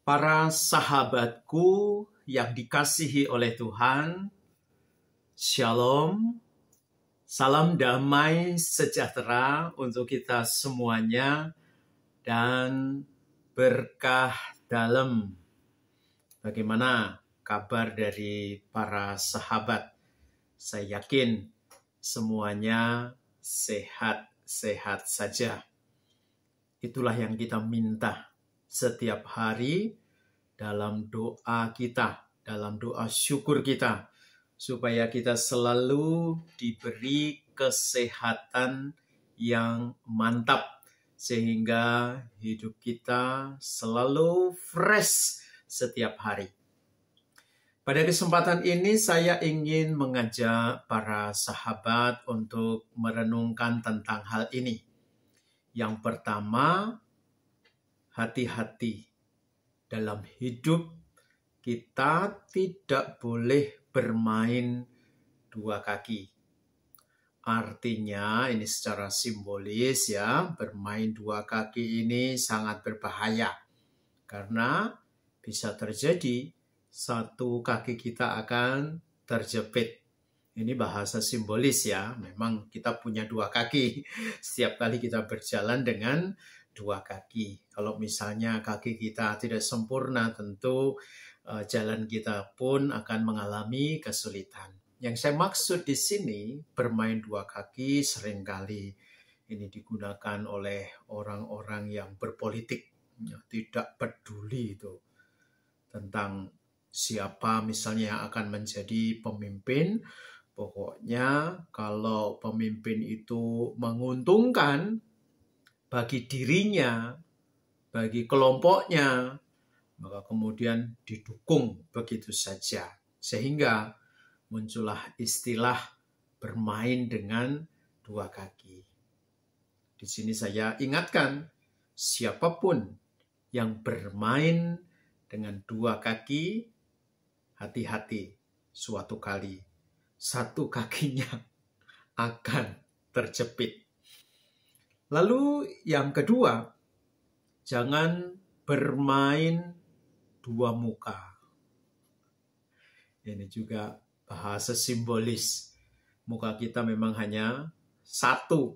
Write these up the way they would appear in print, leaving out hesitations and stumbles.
Para sahabatku yang dikasihi oleh Tuhan, Shalom, salam damai sejahtera untuk kita semuanya dan berkah dalam. Bagaimana kabar dari para sahabat? Saya yakin semuanya sehat-sehat saja. Itulah yang kita minta setiap hari dalam doa kita, dalam doa syukur kita, supaya kita selalu diberi kesehatan yang mantap, sehingga hidup kita selalu fresh setiap hari. Pada kesempatan ini saya ingin mengajak para sahabat untuk merenungkan tentang hal ini. Yang pertama, hati-hati dalam hidup. Kita tidak boleh bermain dua kaki. Artinya ini secara simbolis ya, bermain dua kaki ini sangat berbahaya. Karena bisa terjadi satu kaki kita akan terjepit. Ini bahasa simbolis ya, memang kita punya dua kaki. Setiap kali kita berjalan dengan dua kaki. Kalau misalnya kaki kita tidak sempurna, tentu jalan kita pun akan mengalami kesulitan. Yang saya maksud di sini, bermain dua kaki seringkali ini digunakan oleh orang-orang yang berpolitik. Tidak peduli itu tentang siapa misalnya yang akan menjadi pemimpin. Pokoknya kalau pemimpin itu menguntungkan bagi dirinya, bagi kelompoknya, maka kemudian didukung begitu saja. Sehingga muncullah istilah bermain dengan dua kaki. Di sini saya ingatkan, siapapun yang bermain dengan dua kaki, hati-hati suatu kali satu kakinya akan terjepit. Lalu yang kedua, jangan bermain dua muka. Ini juga bahasa simbolis. Muka kita memang hanya satu,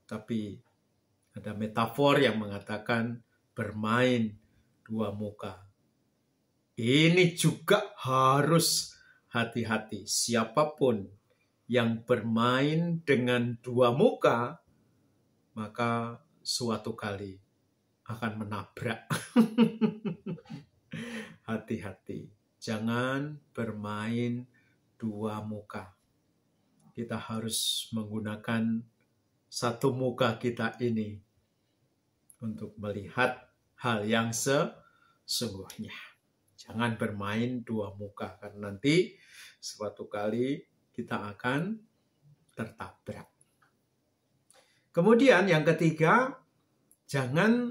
tapi ada metafor yang mengatakan bermain dua muka. Ini juga harus hati-hati. Siapapun yang bermain dengan dua muka, maka suatu kali akan menabrak. Hati-hati. Jangan bermain dua muka. Kita harus menggunakan satu muka kita ini untuk melihat hal yang sesungguhnya. Jangan bermain dua muka, karena nanti suatu kali kita akan tertabrak. Kemudian yang ketiga, jangan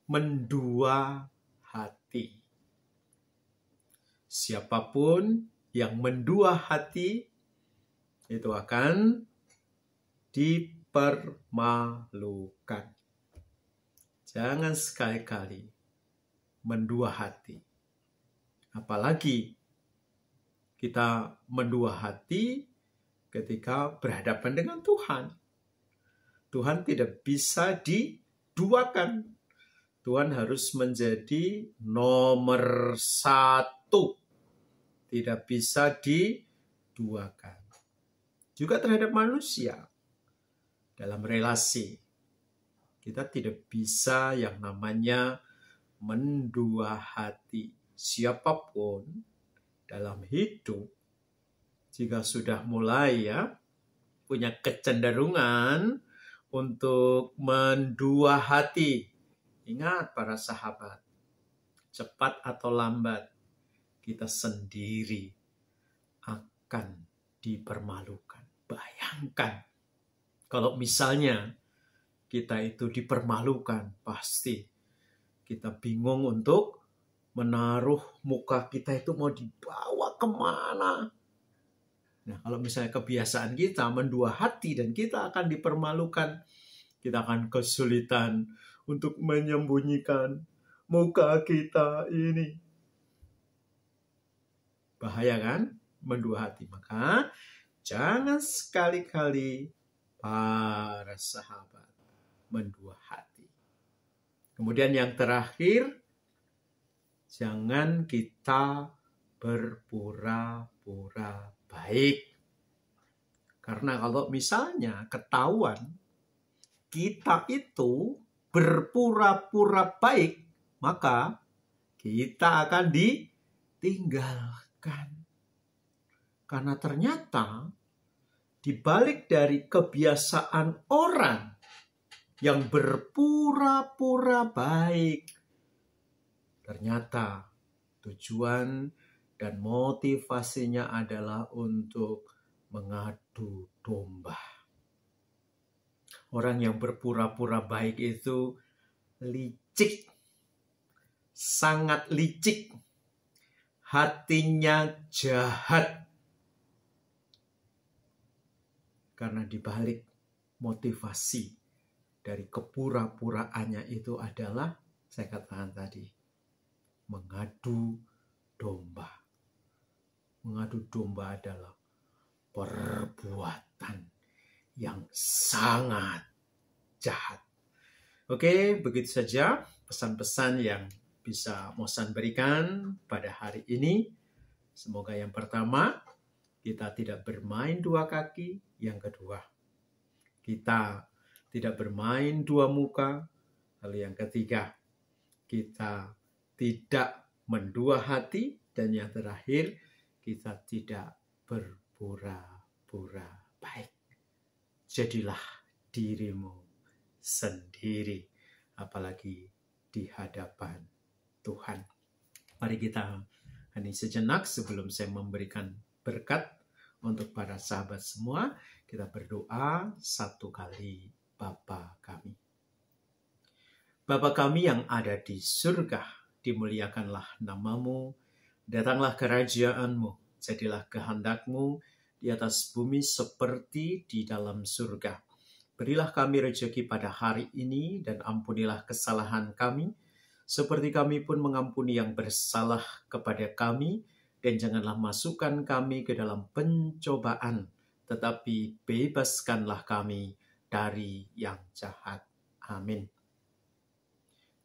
mendua hati. Siapapun yang mendua hati itu akan dipermalukan. Jangan sekali-kali mendua hati. Apalagi kita mendua hati ketika berhadapan dengan Tuhan. Tuhan tidak bisa diduakan. Tuhan harus menjadi nomor satu. Tidak bisa diduakan. Juga terhadap manusia. Dalam relasi. Kita tidak bisa yang namanya mendua hati. Siapapun dalam hidup, jika sudah mulai punya kecenderungan untuk mendua hati, ingat para sahabat, cepat atau lambat kita sendiri akan dipermalukan. Bayangkan kalau misalnya kita itu dipermalukan, pasti kita bingung untuk menaruh muka kita itu mau dibawa kemana. Nah, kalau misalnya kebiasaan kita mendua hati dan kita akan dipermalukan, kita akan kesulitan untuk menyembunyikan muka kita ini. Bahaya kan? Mendua hati. Maka jangan sekali-kali para sahabat mendua hati. Kemudian yang terakhir, jangan kita berpura-pura baik. Karena kalau misalnya ketahuan kita itu berpura-pura baik, maka kita akan ditinggalkan. Karena ternyata di balik dari kebiasaan orang yang berpura-pura baik, ternyata tujuan dan motivasinya adalah untuk mengadu domba. Orang yang berpura-pura baik itu licik, sangat licik, hatinya jahat. Karena dibalik motivasi dari kepura-puraannya itu adalah, saya katakan tadi, mengadu domba. Mengadu domba adalah perbuatan yang sangat jahat. Oke, begitu saja pesan-pesan yang bisa Mosan berikan pada hari ini. Semoga yang pertama, kita tidak bermain dua kaki. Yang kedua, kita tidak bermain dua muka. Lalu yang ketiga, kita tidak mendua hati. Dan yang terakhir, kita tidak berpura-pura baik. Jadilah dirimu sendiri, apalagi di hadapan Tuhan. Mari kita hening sejenak sebelum saya memberikan berkat untuk para sahabat semua. Kita berdoa satu kali. Bapa kami. Bapa kami yang ada di surga, dimuliakanlah namamu, datanglah kerajaan-Mu, jadilah kehendak-Mu di atas bumi seperti di dalam surga. Berilah kami rezeki pada hari ini dan ampunilah kesalahan kami, seperti kami pun mengampuni yang bersalah kepada kami, dan janganlah masukkan kami ke dalam pencobaan, tetapi bebaskanlah kami dari yang jahat. Amin.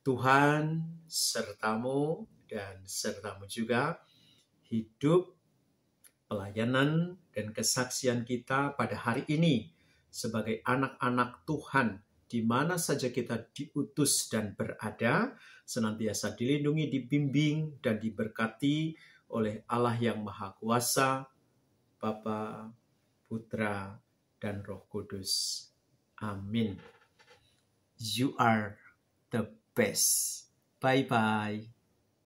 Tuhan sertamu dan sertamu juga hidup, pelayanan, dan kesaksian kita pada hari ini sebagai anak-anak Tuhan, di mana saja kita diutus dan berada, senantiasa dilindungi, dibimbing, dan diberkati oleh Allah yang Maha Kuasa, Bapa, Putra, dan Roh Kudus. Amin. You are the best. Bye-bye.